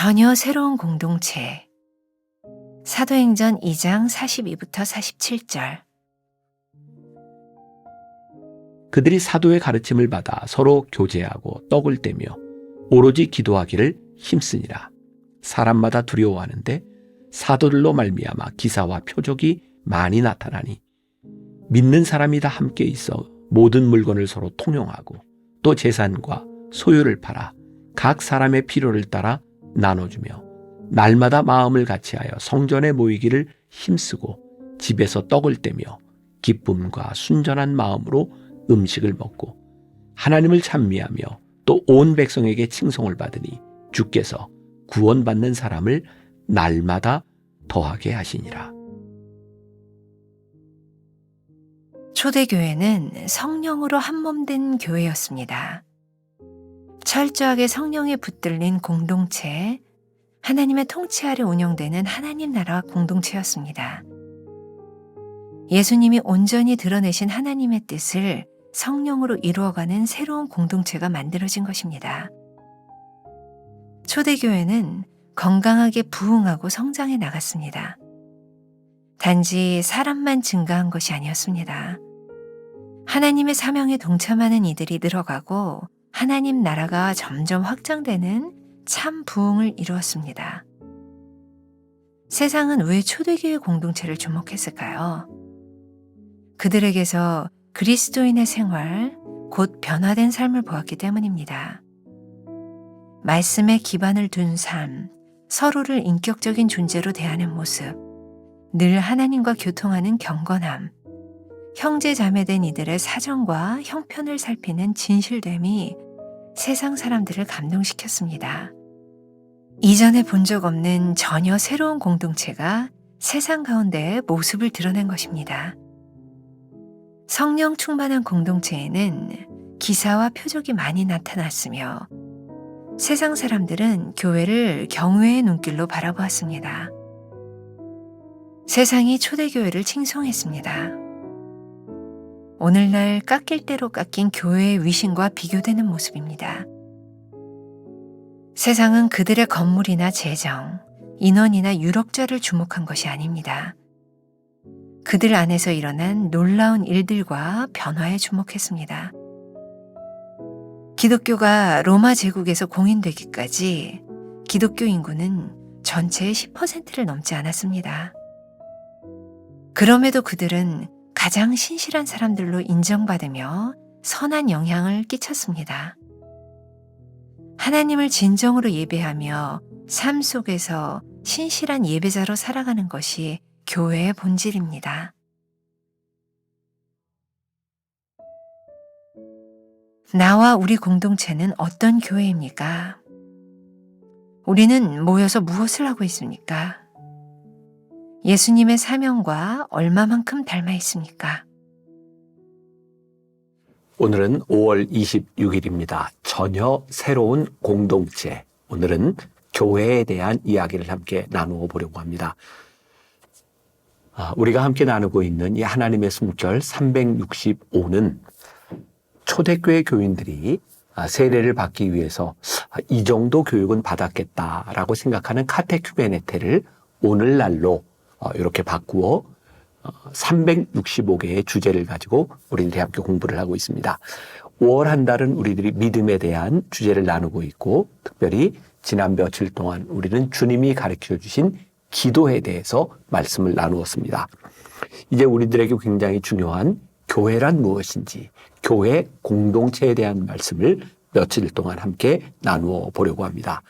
전혀 새로운 공동체. 사도행전 2장 42부터 47절. 그들이 사도의 가르침을 받아 서로 교제하고 떡을 떼며 오로지 기도하기를 힘쓰니라. 사람마다 두려워하는데 사도들로 말미암아 기사와 표적이 많이 나타나니 믿는 사람이 다 함께 있어 모든 물건을 서로 통용하고 또 재산과 소유를 팔아 각 사람의 필요를 따라 나눠주며 날마다 마음을 같이하여 성전에 모이기를 힘쓰고 집에서 떡을 떼며 기쁨과 순전한 마음으로 음식을 먹고 하나님을 찬미하며 또 온 백성에게 칭송을 받으니 주께서 구원받는 사람을 날마다 더하게 하시니라. 초대교회는 성령으로 한몸된 교회였습니다. 철저하게 성령에 붙들린 공동체, 하나님의 통치 아래 운영되는 하나님 나라 공동체였습니다. 예수님이 온전히 드러내신 하나님의 뜻을 성령으로 이루어가는 새로운 공동체가 만들어진 것입니다. 초대교회는 건강하게 부흥하고 성장해 나갔습니다. 단지 사람만 증가한 것이 아니었습니다. 하나님의 사명에 동참하는 이들이 늘어가고 하나님 나라가 점점 확장되는 참 부흥을 이루었습니다. 세상은 왜 초대교회 공동체를 주목했을까요? 그들에게서 그리스도인의 생활, 곧 변화된 삶을 보았기 때문입니다. 말씀에 기반을 둔 삶, 서로를 인격적인 존재로 대하는 모습, 늘 하나님과 교통하는 경건함, 형제 자매된 이들의 사정과 형편을 살피는 진실됨이 세상 사람들을 감동시켰습니다. 이전에 본 적 없는 전혀 새로운 공동체가 세상 가운데 모습을 드러낸 것입니다. 성령 충만한 공동체에는 기사와 표적이 많이 나타났으며 세상 사람들은 교회를 경외의 눈길로 바라보았습니다. 세상이 초대교회를 칭송했습니다. 오늘날 깎일 대로 깎인 교회의 위신과 비교되는 모습입니다. 세상은 그들의 건물이나 재정, 인원이나 유력자를 주목한 것이 아닙니다. 그들 안에서 일어난 놀라운 일들과 변화에 주목했습니다. 기독교가 로마 제국에서 공인되기까지 기독교 인구는 전체의 10%를 넘지 않았습니다. 그럼에도 그들은 가장 신실한 사람들로 인정받으며 선한 영향을 끼쳤습니다. 하나님을 진정으로 예배하며 삶 속에서 신실한 예배자로 살아가는 것이 교회의 본질입니다. 나와 우리 공동체는 어떤 교회입니까? 우리는 모여서 무엇을 하고 있습니까? 예수님의 사명과 얼마만큼 닮아 있습니까? 오늘은 5월 26일입니다. 전혀 새로운 공동체. 오늘은 교회에 대한 이야기를 함께 나누어 보려고 합니다. 우리가 함께 나누고 있는 이 하나님의 숨결 365는 초대교회 교인들이 세례를 받기 위해서 이 정도 교육은 받았겠다라고 생각하는 카테큐메네테를 오늘날로 이렇게 바꾸어 365개의 주제를 가지고 우리는 대학교 공부를 하고 있습니다. 5월 한 달은 우리들이 믿음에 대한 주제를 나누고 있고 특별히 지난 며칠 동안 우리는 주님이 가르쳐 주신 기도에 대해서 말씀을 나누었습니다. 이제 우리들에게 굉장히 중요한 교회란 무엇인지, 교회 공동체에 대한 말씀을 며칠 동안 함께 나누어 보려고 합니다.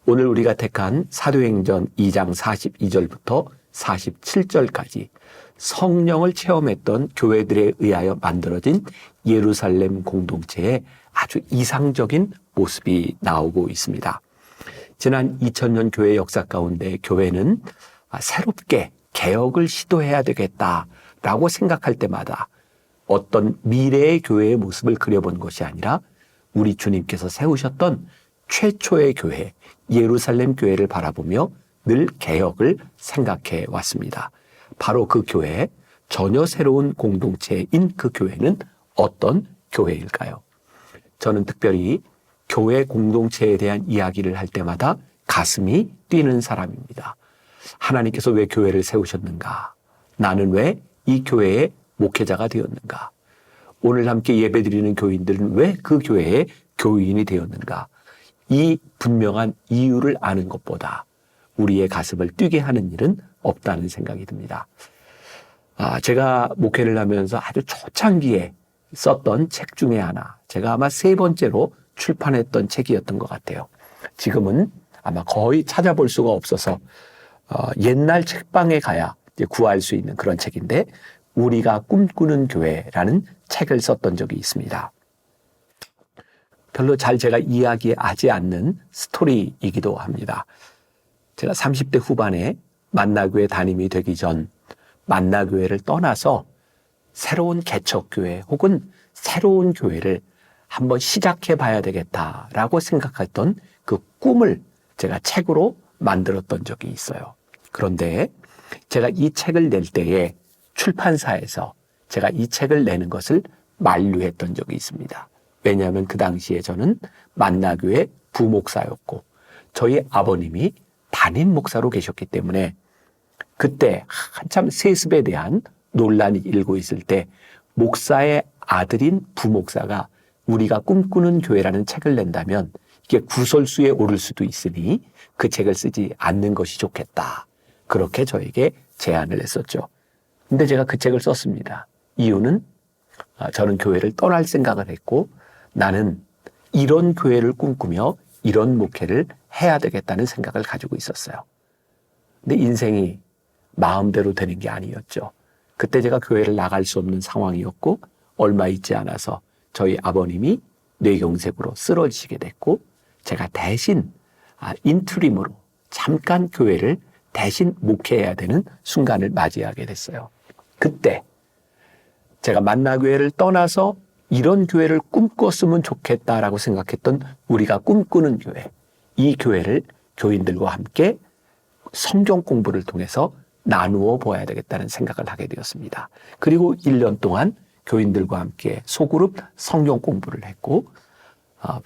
오늘 우리가 택한 사도행전 2장 42절부터 47절까지 성령을 체험했던 교회들에 의하여 만들어진 예루살렘 공동체의 아주 이상적인 모습이 나오고 있습니다. 지난 2000년 교회 역사 가운데 교회는 새롭게 개혁을 시도해야 되겠다라고 생각할 때마다 어떤 미래의 교회의 모습을 그려본 것이 아니라 우리 주님께서 세우셨던 최초의 교회, 예루살렘 교회를 바라보며 늘 개혁을 생각해 왔습니다. 바로 그 교회, 전혀 새로운 공동체인 그 교회는 어떤 교회일까요? 저는 특별히 교회 공동체에 대한 이야기를 할 때마다 가슴이 뛰는 사람입니다. 하나님께서 왜 교회를 세우셨는가? 나는 왜 이 교회의 목회자가 되었는가? 오늘 함께 예배드리는 교인들은 왜 그 교회의 교인이 되었는가? 이 분명한 이유를 아는 것보다 우리의 가슴을 뛰게 하는 일은 없다는 생각이 듭니다. 제가 목회를 하면서 아주 초창기에 썼던 책 중에 하나, 제가 아마 3번째로 출판했던 책이었던 것 같아요. 지금은 아마 거의 찾아볼 수가 없어서 옛날 책방에 가야 이제 구할 수 있는 그런 책인데, 우리가 꿈꾸는 교회라는 책을 썼던 적이 있습니다. 별로 잘 제가 이야기하지 않는 스토리이기도 합니다. 제가 30대 후반에 만나교회 담임이 되기 전 만나교회를 떠나서 새로운 개척교회 혹은 새로운 교회를 한번 시작해 봐야 되겠다라고 생각했던 그 꿈을 제가 책으로 만들었던 적이 있어요. 그런데 제가 이 책을 낼 때에 출판사에서 제가 이 책을 내는 것을 만류했던 적이 있습니다. 왜냐하면 그 당시에 저는 만나교회 부목사였고 저희 아버님이 담임 목사로 계셨기 때문에 그때 한참 세습에 대한 논란이 일고 있을 때 목사의 아들인 부목사가 우리가 꿈꾸는 교회라는 책을 낸다면 이게 구설수에 오를 수도 있으니 그 책을 쓰지 않는 것이 좋겠다. 그렇게 저에게 제안을 했었죠. 근데 제가 그 책을 썼습니다. 이유는 저는 교회를 떠날 생각을 했고 나는 이런 교회를 꿈꾸며 이런 목회를 해야 되겠다는 생각을 가지고 있었어요. 근데 인생이 마음대로 되는 게 아니었죠. 그때 제가 교회를 나갈 수 없는 상황이었고 얼마 있지 않아서 저희 아버님이 뇌경색으로 쓰러지시게 됐고 제가 대신 인트림으로 잠깐 교회를 대신 목회해야 되는 순간을 맞이하게 됐어요. 그때 제가 만나교회를 떠나서 이런 교회를 꿈꿨으면 좋겠다라고 생각했던 우리가 꿈꾸는 교회, 이 교회를 교인들과 함께 성경 공부를 통해서 나누어 보아야 되겠다는 생각을 하게 되었습니다. 그리고 1년 동안 교인들과 함께 소그룹 성경 공부를 했고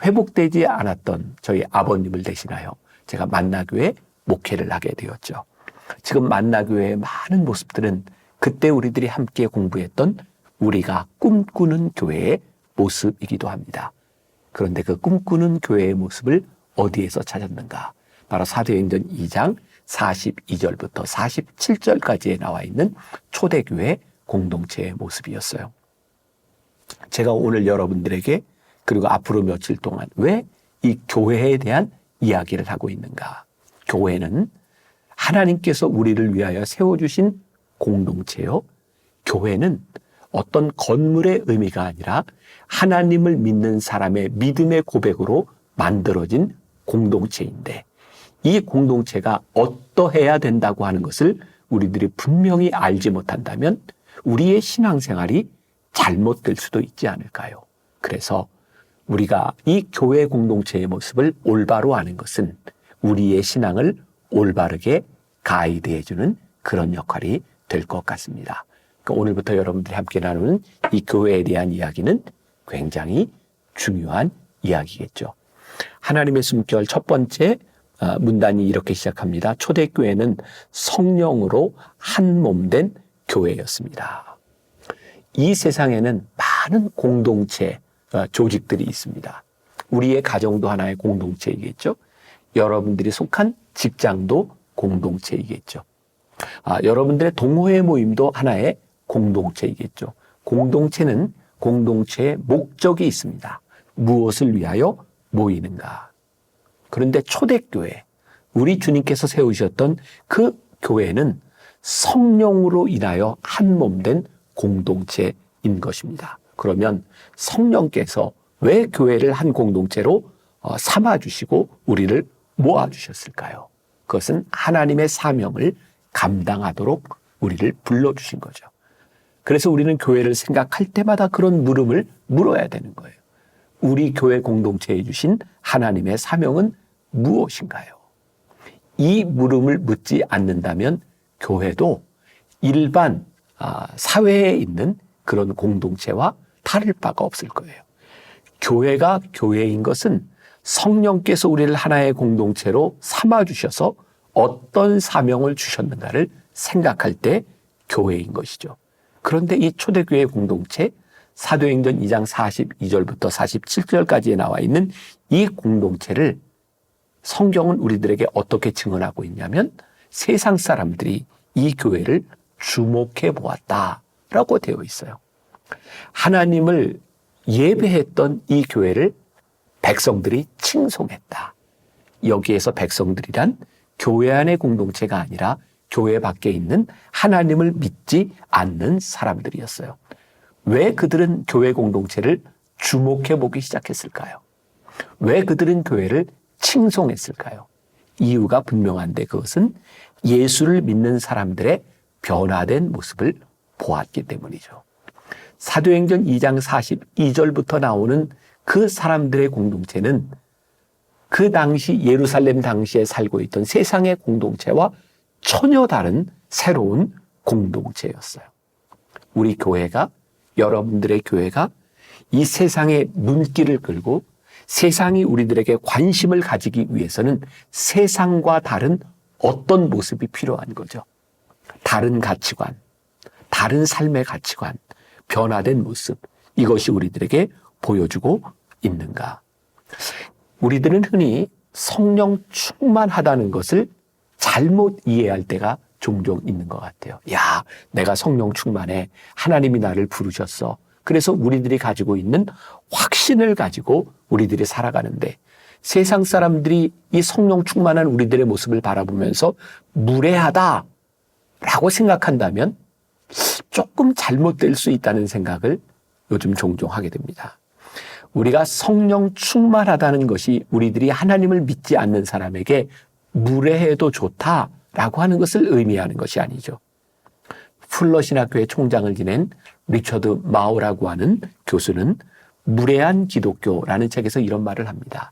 회복되지 않았던 저희 아버님을 대신하여 제가 만나교회 목회를 하게 되었죠. 지금 만나교회의 많은 모습들은 그때 우리들이 함께 공부했던 우리가 꿈꾸는 교회의 모습이기도 합니다. 그런데 그 꿈꾸는 교회의 모습을 어디에서 찾았는가? 바로 사도행전 2장 42절부터 47절까지에 나와 있는 초대교회 공동체의 모습이었어요. 제가 오늘 여러분들에게 그리고 앞으로 며칠 동안 왜 이 교회에 대한 이야기를 하고 있는가? 교회는 하나님께서 우리를 위하여 세워주신 공동체요. 교회는 어떤 건물의 의미가 아니라 하나님을 믿는 사람의 믿음의 고백으로 만들어진 공동체인데 이 공동체가 어떠해야 된다고 하는 것을 우리들이 분명히 알지 못한다면 우리의 신앙생활이 잘못될 수도 있지 않을까요? 그래서 우리가 이 교회 공동체의 모습을 올바로 아는 것은 우리의 신앙을 올바르게 가이드해주는 그런 역할이 될 것 같습니다. 그러니까 오늘부터 여러분들이 함께 나누는 이 교회에 대한 이야기는 굉장히 중요한 이야기겠죠. 하나님의 숨결 첫 번째 문단이 이렇게 시작합니다. 초대교회는 성령으로 한 몸 된 교회였습니다. 이 세상에는 많은 공동체, 조직들이 있습니다. 우리의 가정도 하나의 공동체이겠죠. 여러분들이 속한 직장도 공동체이겠죠. 여러분들의 동호회 모임도 하나의 공동체이겠죠. 공동체는 공동체의 목적이 있습니다. 무엇을 위하여 모이는가? 그런데 초대교회, 우리 주님께서 세우셨던 그 교회는 성령으로 인하여 한 몸 된 공동체인 것입니다. 그러면 성령께서 왜 교회를 한 공동체로 삼아주시고 우리를 모아주셨을까요? 그것은 하나님의 사명을 감당하도록 우리를 불러주신 거죠. 그래서 우리는 교회를 생각할 때마다 그런 물음을 물어야 되는 거예요. 우리 교회 공동체에 주신 하나님의 사명은 무엇인가요? 이 물음을 묻지 않는다면 교회도 일반 사회에 있는 그런 공동체와 다를 바가 없을 거예요. 교회가 교회인 것은 성령께서 우리를 하나의 공동체로 삼아주셔서 어떤 사명을 주셨는가를 생각할 때 교회인 것이죠. 그런데 이 초대교회 공동체, 사도행전 2장 42절부터 47절까지에 나와 있는 이 공동체를 성경은 우리들에게 어떻게 증언하고 있냐면 세상 사람들이 이 교회를 주목해 보았다라고 되어 있어요. 하나님을 예배했던 이 교회를 백성들이 칭송했다. 여기에서 백성들이란 교회 안의 공동체가 아니라 교회 밖에 있는 하나님을 믿지 않는 사람들이었어요. 왜 그들은 교회 공동체를 주목해 보기 시작했을까요? 왜 그들은 교회를 칭송했을까요? 이유가 분명한데 그것은 예수를 믿는 사람들의 변화된 모습을 보았기 때문이죠. 사도행전 2장 42절부터 나오는 그 사람들의 공동체는 그 당시 예루살렘 당시에 살고 있던 세상의 공동체와 전혀 다른 새로운 공동체였어요. 우리 교회가, 여러분들의 교회가 이 세상의 눈길을 끌고 세상이 우리들에게 관심을 가지기 위해서는 세상과 다른 어떤 모습이 필요한 거죠. 다른 가치관, 다른 삶의 가치관, 변화된 모습, 이것이 우리들에게 보여주고 있는가. 우리들은 흔히 성령 충만하다는 것을 잘못 이해할 때가 종종 있는 것 같아요. 야, 내가 성령 충만해. 하나님이 나를 부르셨어. 그래서 우리들이 가지고 있는 확신을 가지고 우리들이 살아가는데 세상 사람들이 이 성령 충만한 우리들의 모습을 바라보면서 무례하다라고 생각한다면 조금 잘못될 수 있다는 생각을 요즘 종종 하게 됩니다. 우리가 성령 충만하다는 것이 우리들이 하나님을 믿지 않는 사람에게 무례해도 좋다라고 하는 것을 의미하는 것이 아니죠. 풀러신학교의 총장을 지낸 리처드 마우라고 하는 교수는 무례한 기독교라는 책에서 이런 말을 합니다.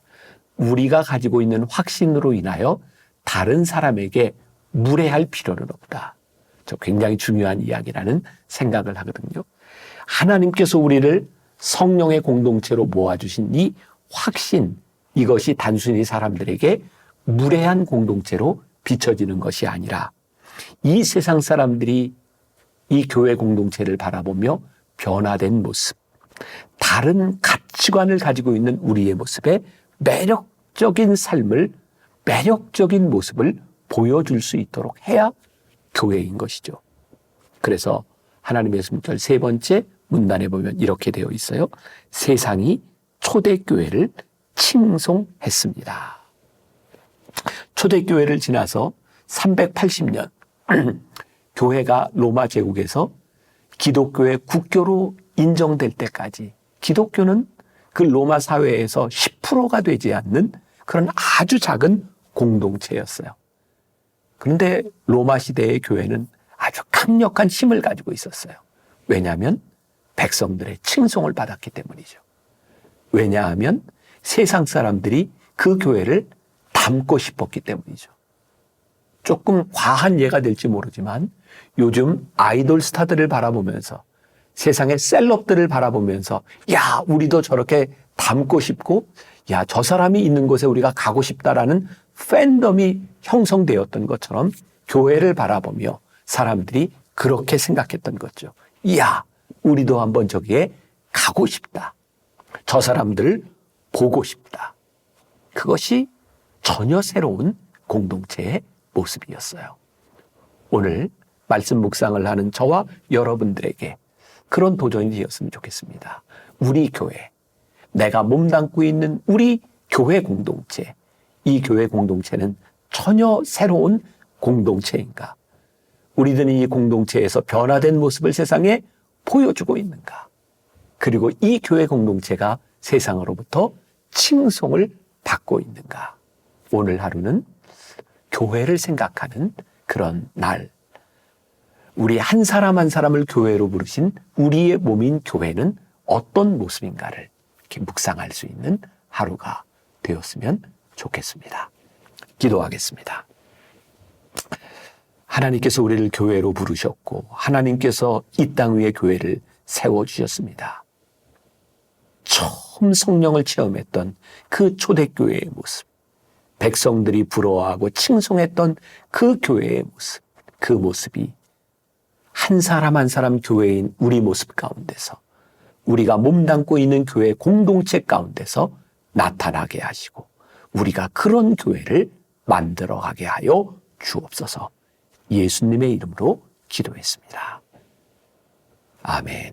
우리가 가지고 있는 확신으로 인하여 다른 사람에게 무례할 필요는 없다. 저 굉장히 중요한 이야기라는 생각을 하거든요. 하나님께서 우리를 성령의 공동체로 모아주신 이 확신, 이것이 단순히 사람들에게 무례한 공동체로 비춰지는 것이 아니라 이 세상 사람들이 이 교회 공동체를 바라보며 변화된 모습, 다른 가치관을 가지고 있는 우리의 모습에 매력적인 삶을, 매력적인 모습을 보여줄 수 있도록 해야 교회인 것이죠. 그래서 하나님의 숨결 세 번째 문단에 보면 이렇게 되어 있어요. 세상이 초대교회를 칭송했습니다. 초대교회를 지나서 380년 교회가 로마 제국에서 기독교의 국교로 인정될 때까지 기독교는 그 로마 사회에서 10%가 되지 않는 그런 아주 작은 공동체였어요. 그런데 로마 시대의 교회는 아주 강력한 힘을 가지고 있었어요. 왜냐하면 백성들의 칭송을 받았기 때문이죠. 왜냐하면 세상 사람들이 그 교회를 닮고 싶었기 때문이죠. 조금 과한 예가 될지 모르지만 요즘 아이돌 스타들을 바라보면서 세상의 셀럽들을 바라보면서 야, 우리도 저렇게 닮고 싶고 야, 저 사람이 있는 곳에 우리가 가고 싶다라는 팬덤이 형성되었던 것처럼 교회를 바라보며 사람들이 그렇게 생각했던 거죠. 이야, 우리도 한번 저기에 가고 싶다. 저 사람들을 보고 싶다. 그것이 전혀 새로운 공동체의 모습이었어요. 오늘 말씀 묵상을 하는 저와 여러분들에게 그런 도전이 되었으면 좋겠습니다. 우리 교회, 내가 몸담고 있는 우리 교회 공동체, 이 교회 공동체는 전혀 새로운 공동체인가? 우리들은 이 공동체에서 변화된 모습을 세상에 보여주고 있는가? 그리고 이 교회 공동체가 세상으로부터 칭송을 받고 있는가? 오늘 하루는 교회를 생각하는 그런 날. 우리 한 사람 한 사람을 교회로 부르신 우리의 몸인 교회는 어떤 모습인가를 이렇게 묵상할 수 있는 하루가 되었으면 좋겠습니다. 기도하겠습니다. 하나님께서 우리를 교회로 부르셨고 하나님께서 이 땅 위에 교회를 세워주셨습니다. 처음 성령을 체험했던 그 초대교회의 모습, 백성들이 부러워하고 칭송했던 그 교회의 모습, 그 모습이 한 사람 한 사람 교회인 우리 모습 가운데서, 우리가 몸담고 있는 교회 공동체 가운데서 나타나게 하시고 우리가 그런 교회를 만들어가게 하여 주옵소서. 예수님의 이름으로 기도했습니다. 아멘.